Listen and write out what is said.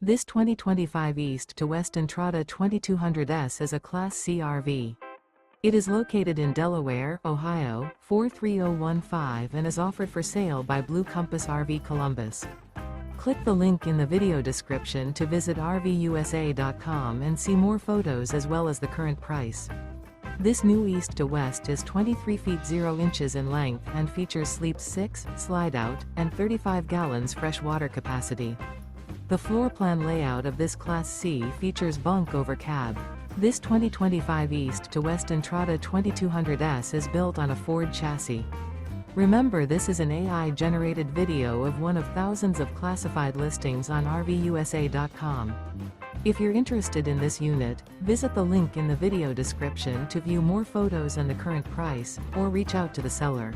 This 2025 East to West Entrada 2200S is a Class C RV. It is located in Delaware, Ohio, 43015 and is offered for sale by Blue Compass RV Columbus. Click the link in the video description to visit RVUSA.com and see more photos as well as the current price. This new East to West is 23 feet 0 inches in length and features sleeps 6, slide-out, and 35 gallons fresh water capacity. The floor plan layout of this Class C features bunk over cab. This 2025 East to West Entrada 2200S is built on a Ford chassis. Remember, this is an AI-generated video of one of thousands of classified listings on RVUSA.com. If you're interested in this unit, visit the link in the video description to view more photos and the current price, or reach out to the seller.